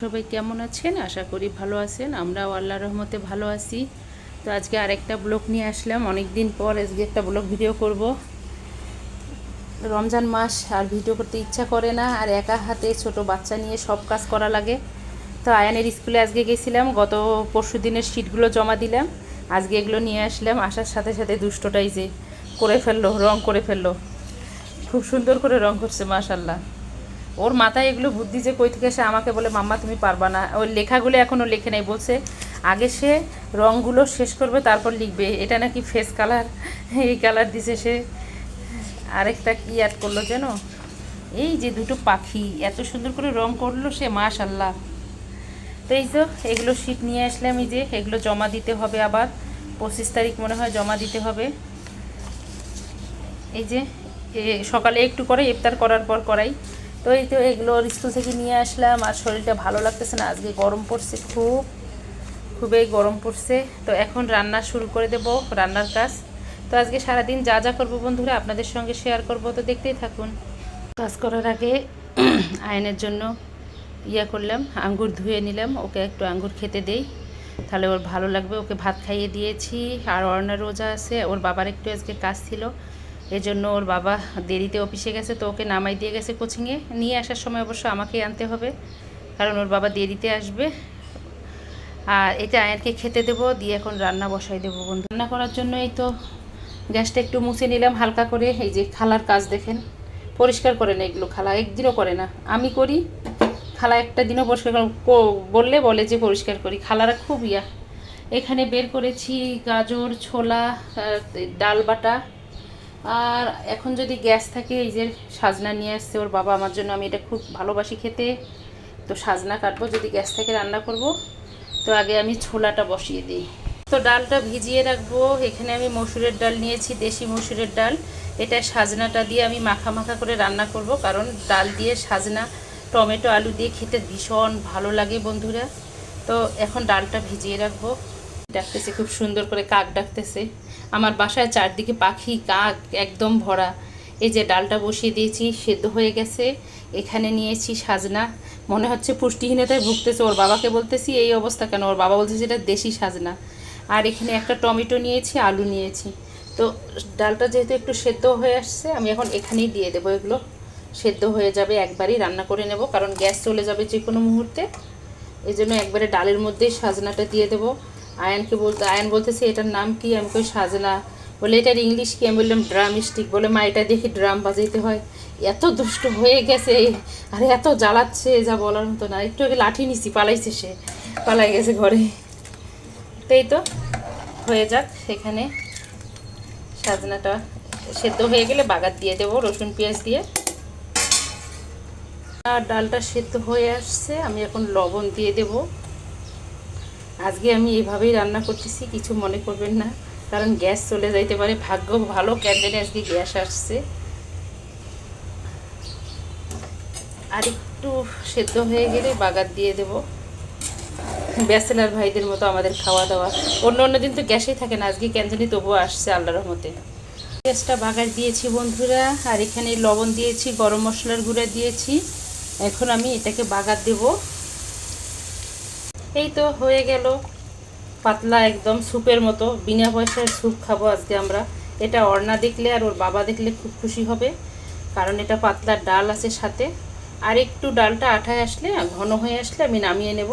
সবাই কেমন আছেন? আশা করি ভালো আছেন। আমরাও আল্লাহর রহমতে ভালো আছি। তো আজকে আরেকটা ব্লগ নিয়ে আসলাম, অনেক দিন পর আজকে একটা ব্লগ ভিডিও করব। রমজান মাস আর ভিডিও করতে ইচ্ছা করে না, আর একা হাতে ছোট বাচ্চা নিয়ে সব কাজ করা লাগে। তো আয়ানের স্কুলে আজকে গেছিলাম, গত পরশু দিনের শিটগুলো জমা দিলাম, আজকে এগুলো নিয়ে আসলাম। আসার সাথে সাথে দুষ্টটাই যে করে ফেললো, রং করে ফেললো, খুব সুন্দর করে রং করছে মাশাল্লাহ। ওর মাথায় এগুলো বুদ্ধি যে কই থেকে, সে আমাকে বলে মাম্মা তুমি পারবা না। ওর লেখাগুলো এখনও লেখে নাই, বলছে আগে সে রঙগুলো শেষ করবে তারপর লিখবে। এটা নাকি ফেস কালার, এই কালার দিছে সে। আরেকটা কি অ্যাড করলো যেন, এই যে দুটো পাখি এত সুন্দর করে রং করলো সে মাশাল্লাহ। তো এই তো এগুলো শীট নিয়ে আসলাম, এই যে এগুলো জমা দিতে হবে, আবার 25 তারিখ মনে হয় জমা দিতে হবে। এই যে সকালে একটু করে ইফতার করার পর করাই। তো এই তো এগুলো স্কুল থেকে নিয়ে আসলাম, আর শরীরটা ভালো লাগতেছে না, আজকে গরম পড়ছে, খুবই গরম পড়ছে। তো এখন রান্না শুরু করে দেব, রান্নার কাজ। তো আজকে সারাদিন যা যা করবো বন্ধুরা আপনাদের সঙ্গে শেয়ার করব, তো দেখতেই থাকুন। কাজ করার আগে আয়নের জন্য করলাম, আঙ্গুর ধুয়ে নিলাম, ওকে একটু আঙ্গুর খেতে দেই, তাহলে ওর ভালো লাগবে। ওকে ভাত খাইয়ে দিয়েছি। আর অর্ণা রোজা আছে, ওর বাবার একটু আজকে কাজ ছিল, এই জন্য ওর বাবা দেরিতে অফিসে গেছে, তো ওকে নামাই দিয়ে গেছে কোচিংয়ে। নিয়ে আসার সময় অবশ্য আমাকেই আনতে হবে, কারণ ওর বাবা দেরিতে আসবে। আর এটা আয়ানকে খেতে দেবো, দিয়ে এখন রান্না বসাই দেবো বন্ধু। রান্না করার জন্য এই তো গ্যাসটা একটু মুছে নিলাম হালকা করে। এই যে খালার কাজ দেখেন, পরিষ্কার করে না এগুলো, খালা একদিনও করে না, আমি করি। খালা একটা দিনও পরিষ্কার বলে যে পরিষ্কার করি, খালারা খুব এখানে বের করেছি গাজর, ছোলা, ডাল বাটা। আর এখন যদি গ্যাস থাকে, এই যে সাজনা নিয়ে আসছে ওর বাবা আমার জন্য, আমি এটা খুব ভালোবাসি খেতে। তো সাজনা কাটবো, যদি গ্যাস থেকে রান্না করব। তো আগে আমি ছোলাটা বসিয়ে দিই। তো ডালটা ভিজিয়ে রাখবো। এখানে আমি মসুরের ডাল নিয়েছি, দেশি মসুরের ডাল। এটা সাজনাটা দিয়ে আমি মাখা মাখা করে রান্না করব, কারণ ডাল দিয়ে সাজনা, টমেটো, আলু দিয়ে খেতে ভীষণ ভালো লাগে বন্ধুরা। তো এখন ডালটা ভিজিয়ে রাখবো। ডাকতেছে খুব সুন্দর করে, কাক ডাকতেছে। আমার বাসায় চারদিকে পাখি, কাক একদম ভরা। এই যে ডালটা বসিয়ে দিয়েছি, সেদ্ধ হয়ে গেছে। এখানে নিয়েছি সাজনা, মনে হচ্ছে পুষ্টিহীনতায় ভুগতেছে। ওর বাবাকে বলতেছি এই অবস্থা কেন, ওর বাবা বলতেছে এটা দেশি সাজনা। আর এখানে একটা টমেটো নিয়েছি, আলু নিয়েছি। তো ডালটা যেহেতু একটু সেদ্ধ হয়ে আসছে, আমি এখন এখানেই দিয়ে দেবো। এগুলো সেদ্ধ হয়ে যাবে, একবারই রান্না করে নেব, কারণ গ্যাস চলে যাবে যে কোনো মুহূর্তে। এই জন্য একবারে ডালের মধ্যেই সাজনাটা দিয়ে দেবো। আয়ান বলতেছে এটার নাম কি, আমি কই সাজনা। বলে এটার ইংলিশ কি, আমি বললাম ড্রাম স্টিক। বলে মা এটা দেখি ড্রাম বাজাইতে হয়। এত দুষ্ট হয়ে গেছে, আর এত জ্বালাচ্ছে যা বলার মতো না। একটু আগে লাঠি নিছি, পালাইছে সে, পালাই গেছে ঘরে। তো এই তো হয়ে যাক, এখানে সাজনাটা সেদ্ধ হয়ে গেলে বাগার দিয়ে দেবো রসুন পেঁয়াজ দিয়ে। আর ডালটা সেদ্ধ হয়ে আসছে, আমি এখন লবণ দিয়ে দেব। আজকে আমি এভাবেই রান্না করতেছি, কিছু মনে করবেন না, কারণ গ্যাস চলে যাইতে পারে। ভাগ্য ভালো ক্যান্ডেলে আজকে গ্যাস আসছে। আর একটু সেদ্ধ হয়ে গেলে বাগার দিয়ে দেব। ব্যাচেলার ভাইদের মতো আমাদের খাওয়া দাওয়া, অন্য অন্য দিন তো গ্যাসেই থাকে না, আজকে ক্যান্ডেলি তবুও আসছে আল্লাহর রহমতে। গ্যাসটা বাগার দিয়েছি বন্ধুরা, আর এখানে লবণ দিয়েছি, গরম মশলার গুঁড়া দিয়েছি। এখন আমি এটাকে বাগার দেব। এই তো হয়ে গেল, পাতলা একদম স্যুপের মতো, বিনা পয়সার স্যুপ খাবো আজকে আমরা। এটা অর্ণা দেখলে আর ওর বাবা দেখলে খুব খুশি হবে, কারণ এটা পাতলা ডাল আছে সাথে। আর একটু ডালটা আঠায় আসলে, ঘন হয়ে আসলে আমি নামিয়ে নেব।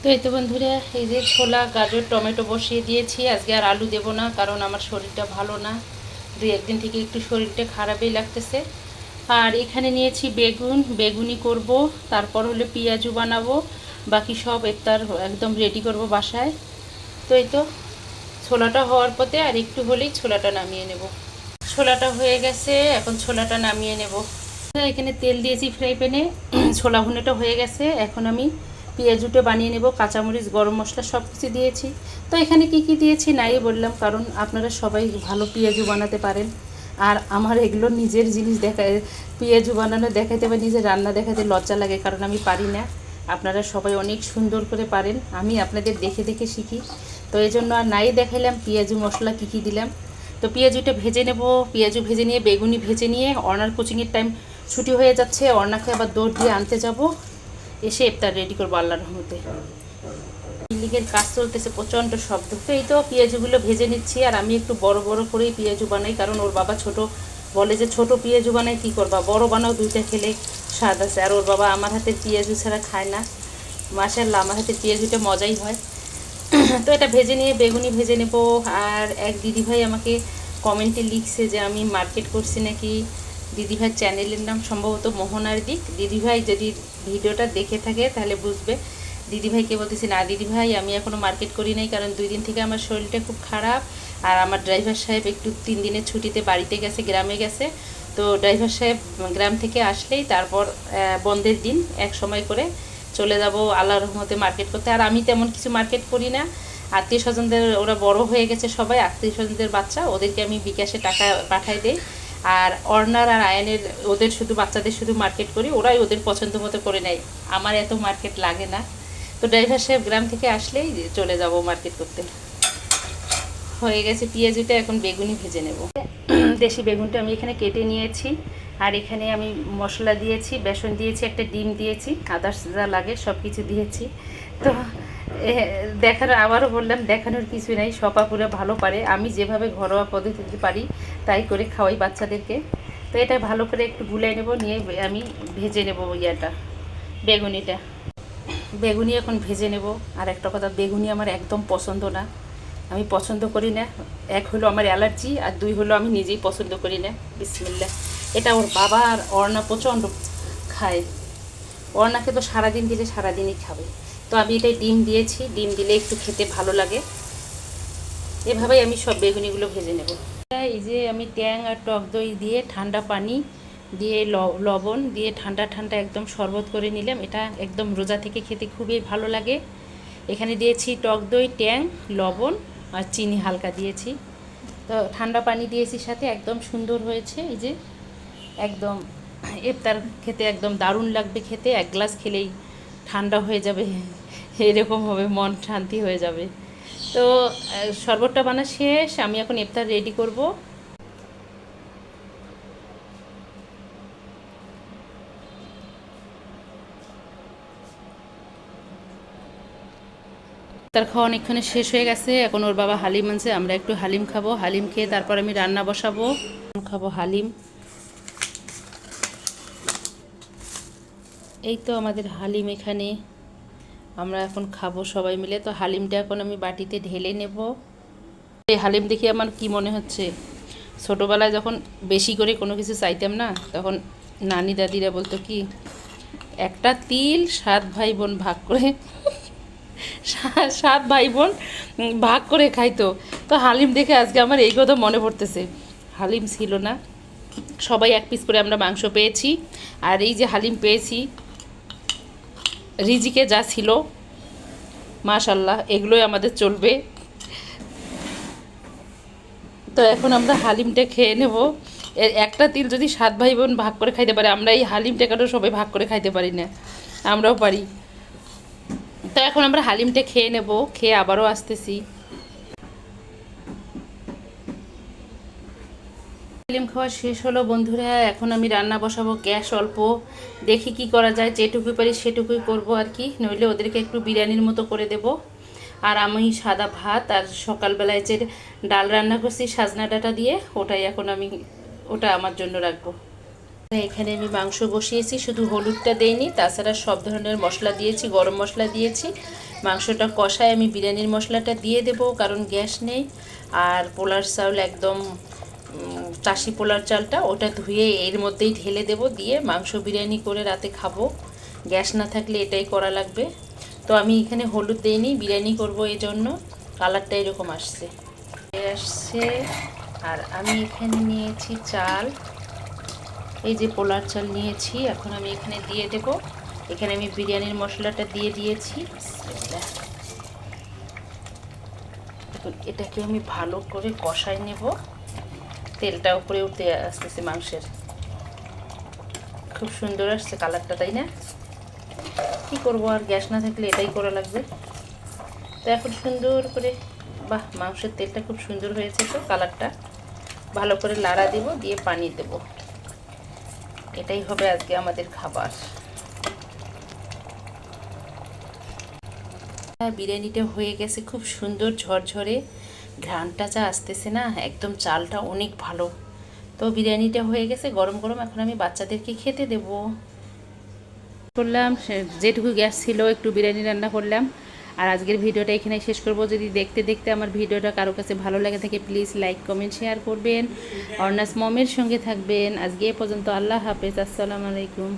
তো এই তো বন্ধুরা, এই যে ছোলা, গাজর, টমেটো বসিয়ে দিয়েছি। আজকে আর আলু দেব না, কারণ আমার শরীরটা ভালো না, দুই একদিন থেকে একটু শরীরটা খারাপই লাগতেছে। আর এখানে নিয়েছি বেগুনি করব, তারপর হলে পেঁয়াজু বানাবো, বাকি সব ইফতার একদম রেডি করব বাসায়। তো এই তো ছোলাটা হওয়ার পথে, আর একটু হলেই ছোলাটা নামিয়ে নেব। ছোলাটা হয়ে গেছে, এখন ছোলাটা নামিয়ে নেব। এখানে তেল দিয়েছি ফ্রাই প্যানে, ছোলা ভুনাটা হয়ে গেছে। এখন আমি পেঁয়াজুটা বানিয়ে নেব, কাঁচামরিচ, গরম মশলা সব কিছু দিয়েছি। তো এখানে কি কি দিয়েছি নাই বললাম, কারণ আপনারা সবাই ভালো পেঁয়াজু বানাতে পারেন, আর আমার এগুলো নিজের জিনিস পেঁয়াজু বানানো দেখাইতে বা নিজের রান্না দেখাতে লজ্জা লাগে, কারণ আমি পারি না। আপনারা সবাই অনেক সুন্দর করে পারেন, আমি আপনাদের দেখে দেখে শিখি। তো এই জন্য আর নাই দেখাইলাম পেঁয়াজু মশলা কী দিলাম। তো পেঁয়াজুটা ভেজে নেব, পেঁয়াজু ভেজে নিয়ে বেগুনি ভেজে নিয়ে অর্ণার কোচিংয়ের টাইম ছুটি হয়ে যাচ্ছে, অর্ণাকে আবার দৌড় দিয়ে আনতে যাব, এসে ইফতার রেডি করবো আল্লাহর রহমতে। বিল্ডিংয়ের কাজ চলতেছে, প্রচণ্ড শব্দ। তো এই তো পেঁয়াজুগুলো ভেজে নিচ্ছি, আর আমি একটু বড় বড় করেই পেঁয়াজু বানাই, কারণ ওর বাবা ছোট বলে যে ছোট পেঁয়াজু বানাই কী করবা, বড় বানাও, দুইটা খেলে স্বাদ আছে। আর ওর বাবা আমার হাতের পেঁয়াজু ছাড়া খায় না। মাশাআল্লাহ, আমার হাতের পেঁয়াজুটা মজাই হয়। তো এটা ভেজে নিয়ে বেগুনি ভেজে নেব। আর এক দিদিভাই আমাকে কমেন্টে লিখছে যে আমি মার্কেট করছি নাকি। দিদিভাই চ্যানেলের নাম সম্ভবত মোহনার দিক। দিদিভাই যদি ভিডিওটা দেখে থাকে তাহলে বুঝবে। দিদিভাইকে বলতেছি, না দিদিভাই আমি এখনও মার্কেট করি নাই, কারণ 2 দিন থেকে আমার শরীরটা খুব খারাপ। আর আমার ড্রাইভার সাহেব একটু 3 দিনের ছুটিতে বাড়িতে গেছে, গ্রামে গেছে। তো ড্রাইভার সাহেব গ্রাম থেকে আসলেই তারপর বন্ধের দিন এক সময় করে চলে যাব আল্লাহর রহমতে মার্কেট করতে। আর আমি তেমন কিছু মার্কেট করি না। আত্মীয় স্বজনদের, ওরা বড় হয়ে গেছে সবাই, আত্মীয় স্বজনদের বাচ্চা, ওদেরকে আমি বিকাশে টাকা পাঠাই দেই। আর অর্ণার আর আয়নের, ওদের শুধু বাচ্চাদের শুধু মার্কেট করি, ওরাই ওদের পছন্দ মতো করে নেয়, আমার এত মার্কেট লাগে না। তো ড্রাইভার সাহেব গ্রাম থেকে আসলেই চলে যাব মার্কেট করতে। হয়ে গেছে পেঁয়াজুটা, এখন বেগুনি ভেজে নেব। দেশি বেগুনটা আমি এখানে কেটে নিয়েছি, আর এখানে আমি মশলা দিয়েছি, বেসন দিয়েছি, একটা ডিম দিয়েছি, আদার্স যা লাগে সব কিছু দিয়েছি। তো আবারও বললাম, দেখানোর কিছু নাই, সপাপুরা ভালো পারে। আমি যেভাবে ঘরোয়া পদ্ধতিতে পারি তাই করে খাওয়াই বাচ্চাদেরকে। তো এটা ভালো করে একটু গুলাই নেব, নিয়ে আমি ভেজে নেব বেগুনিটা। বেগুনি এখন ভেজে নেব। আর একটা কথা, বেগুনি আমার একদম পছন্দ না, আমি পছন্দ করি না। এক হলো আমার অ্যালার্জি, আর 2 হলো আমি নিজেই পছন্দ করি না। বিসমিল্লাহ। এটা ওর বাবা আর অর্ণা প্রচণ্ড খায়। অর্ণাকে তো সারাদিন দিলে সারাদিনই খাবে। তো আমি এটাই ডিম দিয়েছি, ডিম দিলে একটু খেতে ভালো লাগে। এভাবেই আমি সব বেগুনিগুলো ভেজে নেব। এই যে আমি ট্যাং আর টক দই দিয়ে, ঠান্ডা পানি দিয়ে, লবণ দিয়ে ঠান্ডা ঠান্ডা একদম শরবত করে নিলাম। এটা একদম রোজা থেকে খেতে খুবই ভালো লাগে। এখানে দিয়েছি টক দই, ট্যাং, লবণ আর চিনি হালকা দিয়েছি। তো ঠান্ডা পানি দিয়েছি সাথে, একদম সুন্দর হয়েছে। এই যে একদম ইফতার খেতে একদম দারুণ লাগবে খেতে। 1 গ্লাস খেলেই ঠান্ডা হয়ে যাবে, এরকম হবে, মন শান্তি হয়ে যাবে। তো শরবতটা বানা শেষ, আমি এখন ইফতার রেডি করব। তার খাওয়া অনেকক্ষণে শেষ হয়ে গেছে। এখন ওর বাবা হালিম আনছে, আমরা একটু হালিম খাবো। হালিম খেয়ে তারপর আমি রান্না বসাবো, খাবো হালিম। এই তো আমাদের হালিম এখানে, আমরা এখন খাবো সবাই মিলে। তো হালিমটা এখন আমি বাটিতে ঢেলে নেব। এই হালিম দেখে আমার কি মনে হচ্ছে, ছোটোবেলায় যখন বেশি করে কোনো কিছু চাইতাম না, তখন নানি দাদিরা বলতো কি, একটা তিল 7 ভাই বোন ভাগ করে 7 ভাই বোন ভাগ করে খাইতো। তো হালিম দেখে আজকে আমার এই কথা মনে পড়তেছে। হালিম ছিল না, সবাই 1 পিস করে আমরা মাংস পেয়েছি। আর এই যে হালিম পেয়েছি, রিজিকে যা ছিল মাশাল্লাহ, এগুলোই আমাদের চলবে। তো এখন আমরা হালিমটা খেয়ে নেব। একটা তিল যদি 7 ভাই বোন ভাগ করে খাইতে পারে, আমরা এই হালিমটা কেন সবাই ভাগ করে খাইতে পারি না? আমরাও পারি। তো এখন আমরা হালিমটা খেয়ে নেব, খেয়ে আবারও আসতেছি। হালিম খাওয়া শেষ হলো বন্ধুরা, এখন আমি রান্না বসাবো। গ্যাস অল্প, দেখি কি করা যায়, যেটুকুই পারি সেটুকুই করব আর কি, নইলে ওদেরকে একটু বিরিয়ানির মতো করে দেব। আর আমি সাদা ভাত আর সকালবেলায় যে ডাল রান্না করছি সাজনা ডাঁটা দিয়ে, ওটাই এখন আমি, ওটা আমার জন্য রাখবো। এখানে আমি মাংস বসিয়েছি, শুধু হলুদটা দেইনি, তাছাড়া সব ধরনের মশলা দিয়েছি, গরম মশলা দিয়েছি। মাংসটা কষায় আমি বিরিয়ানির মশলাটা দিয়ে দেব, কারণ গ্যাস নেই। আর পোলার চাউল একদম চাষি পোলার চালটা, ওটা ধুয়ে এর মধ্যেই ঢেলে দেব, দিয়ে মাংস বিরিয়ানি করে রাতে খাবো। গ্যাস না থাকলে এটাই করা লাগবে। তো আমি এখানে হলুদ দেইনি, বিরিয়ানি করব, এই জন্য কালারটা এরকম আসছে। আর আমি এখানে নিয়েছি চাল, এই যে পোলার চাল নিয়েছি, এখন আমি এখানে দিয়ে দেব। এখানে আমি বিরিয়ানির মশলাটা দিয়ে দিয়েছি। এটাকে আমি ভালো করে কষাই নেব, তেলটা উপরে উঠতে আসতেছে মাংসের, খুব সুন্দর আসছে কালারটা, তাই না? কি করব, আর গ্যাস না থাকলে এটাই করা লাগবে। তো এখন সুন্দর করে, বাহ, মাংসের তেলটা খুব সুন্দর হয়েছে। তো কালারটা ভালো করে লাড়া দেব, দিয়ে পানি দেব। এটাই হবে আজকে আমাদের খাবার। বিরিয়ানিটা হয়ে গেছে, খুব সুন্দর ঝরঝরে, ঘ্রাণটা যা আসতেছে না, একদম চালটা অনেক ভালো। তো বিরিয়ানিটা হয়ে গেছে গরম গরম, এখন আমি বাচ্চাদেরকে খেতে দেব। করলাম যেটুকু গ্যাস ছিল একটু বিরিয়ানি রান্না করলাম। আর আজকের ভিডিওটা এখানে শেষ করব। যদি দেখতে দেখতে আমার ভিডিওটা কারো কাছে ভালো লাগে থাকে প্লিজ লাইক কমেন্ট শেয়ার করবেন, অর্নাস মমের সঙ্গে থাকবেন। আজকে এ পর্যন্ত, আল্লাহ হাফেজ, আসসালামু আলাইকুম।